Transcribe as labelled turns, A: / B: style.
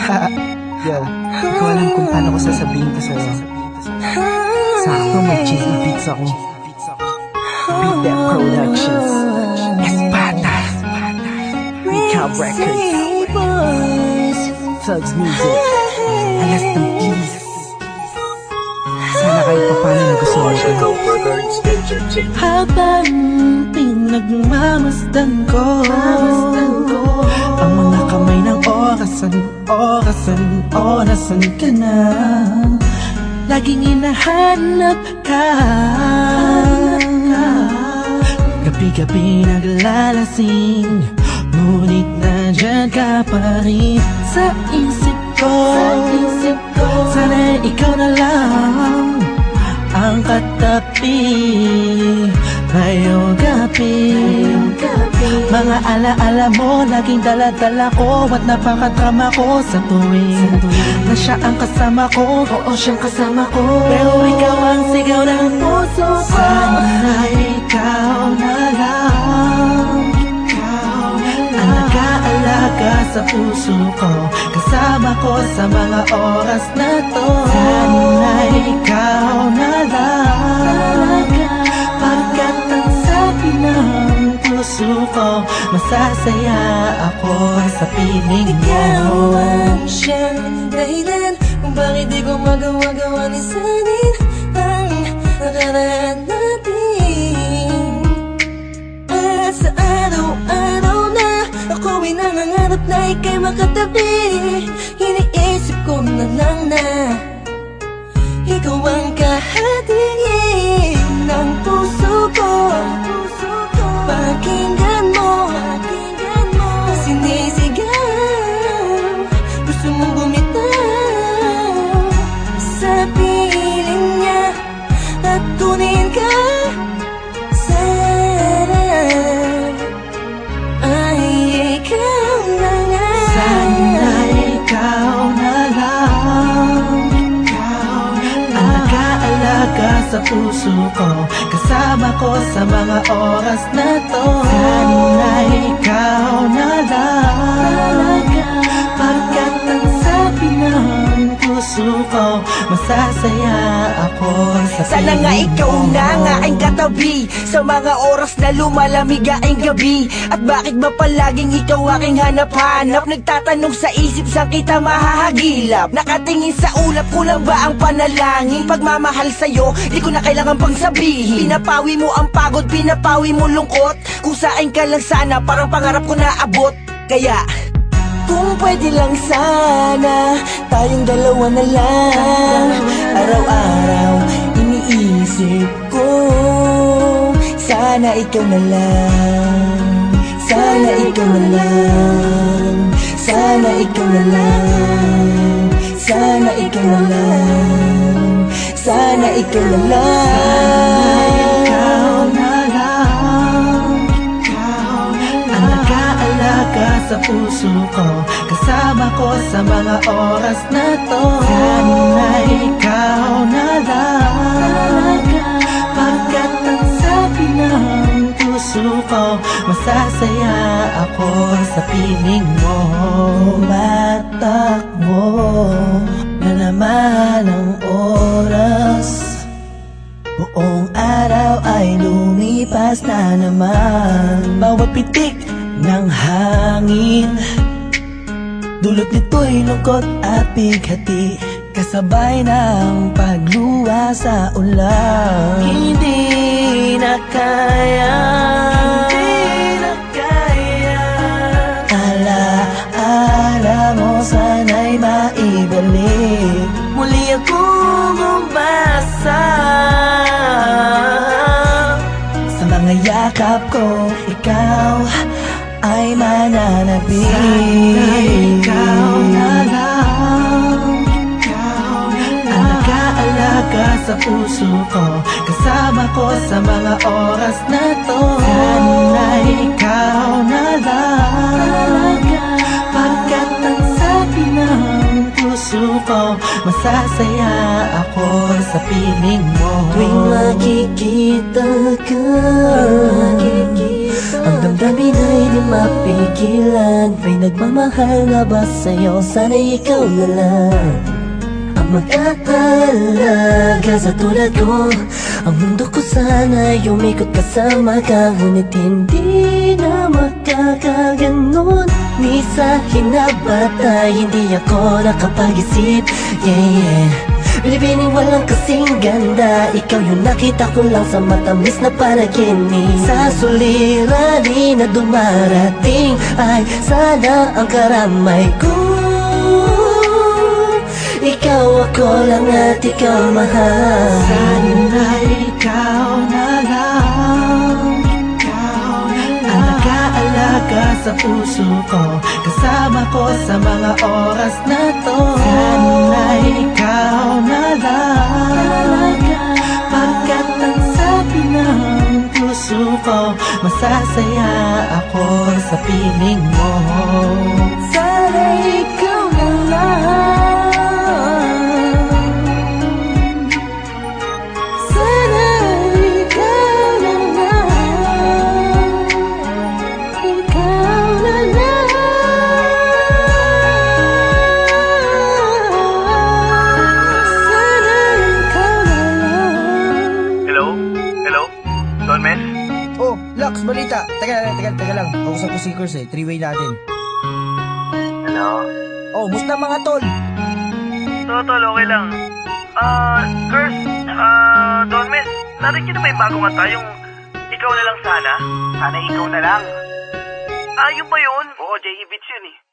A: Yo, hindi ko alam kung paano ko sasabihin to sa'yo. Sakto mag-cheesy beats ako. Beat That Productions, Espada, Recap Records, Thugs Music, Alas ng Keys. Sana kahit paano nagustuhan ko.
B: Habang pinagmamasdan ko ang mga kamay ng orasan ka na. Laging hinahanap ka, gabi-gabi naglalasing, ngunit nandyan ka pa rin sa isip ko. Sana ikaw na lang ang katabi ngayong gabi. Mga alaala mo laging dala-dala ko, at napakadrama ko sa tuwing na siya ang kasama ko. Oo, siyang kasama ko, pero ikaw ang sigaw ng puso ko. Sana ikaw na lang ang nag-aalaga sa puso ko, kasama ko sa mga oras na to. Sana ikaw na lang, pagkat ang sabi ng puso ko, masasaya ako sa piling mo.
C: Ikaw ang siyang dahilan kung bakit di ko magawa-gawa ni sanin ang nakaraan natin. At sa araw-araw na ako'y nangangarap na ika'y makatabi, iniisip ko na lang na ikaw ang kahatingin ng puso ko. Pakinggan mo, sinisigaw, gusto mong bumitaw sa piling niya at kunin ka. Sana ay ikaw na nga.
B: Sana ikaw na lang ang nag-aalaga sa puso ko, kasama ko sa mga oras na to. Sana ikaw na lang, pagkat ang sabi ng puso ko, masasaya ako sa
D: Sana nga
B: piling
D: ikaw
B: mo.
D: na nga aking katabi sa mga oras na lumalamig aking gabi. At bakit ba palaging ikaw aking hanap-hanap? Nagtatanong sa isip, saan kita mahahagilap? Nakatingin sa ulap, kulang ba ang panalangin? Pagmamahal sa'yo, di ko na kailangan pang sabihin. Pinapawi mo ang pagod, pinapawi mo lungkot. Kung saan ka lang sana, parang pangarap ko na abot. Kaya kung pwede lang sana, tayong dalawa na lang. Araw-araw iniisip ko, sana ikaw na lang. Sana ikaw na lang. Sana ikaw na lang. Sana ikaw na lang. Sana ikaw na lang.
B: Ikaw na lang ang nag-aalaga sa puso ko, kasama ko sa mga oras na to. Sana ikaw na lang, pagkat ang sabi ng puso ko, masasaya ako sa piling mo. Tumatakbo na naman ang oras, buong araw ay lumipas na naman. Bawat pitik ng hangin, dulot nito'y lungkot at bighati, kasabay ng pagluwa sa ulan. Hindi na kaya, alaala mo sana'y maibalik. Muli akong umasa sa mga yakap ko, ikaw ay mananabik. Sana ikaw na lang ang nag-aalaga sa puso ko, kasama ko sa mga oras na to. Sana ikaw na lang, pagkat ang sabi ng puso ko, masasaya ako sa piling mo.
C: Tuwing makikita ka, ang damdamin ay di mapigilan. May nagmamahal nga ba sa'yo? Sana'y ikaw na lang ang mag-aalaga sa tulad ko. Ang mundo ko sana'y umikot kasama ka, ngunit hindi na magkakaganon. Ni sa hinabata, hindi ako nakapag-isip. Yeah. Binibining walang kasing ganda, ikaw yung nakita ko lang sa matamis na panaginip. Sa suliranin na dumarating ay sana ang karamay ko. Ikaw ako lang at ikaw mahal.
B: Sana ikaw na lang, ang nag-aalaga sa puso ko, kasama ko sa mga oras na to. Sana ikaw na lang, pagkat ang sabi ng puso ko, masasaya ako sa piling mo.
C: Sana ikaw na lang, sana ikaw na lang, ikaw na lang, sana ikaw na lang.
E: Hello? Hello? Don Mes?
A: Oh, Lux, balita. Teka lang. Kausap ko si Kurs eh. Three-way natin.
E: Hello?
A: Oh, musta mga tol?
E: Tol, okay lang. Kurs, Don Mes, narinig niyo na may bagong kanta yung Ikaw na lang sana? Sana ikaw na lang. Yun ba yun? Oo, J.E. Beats yun eh.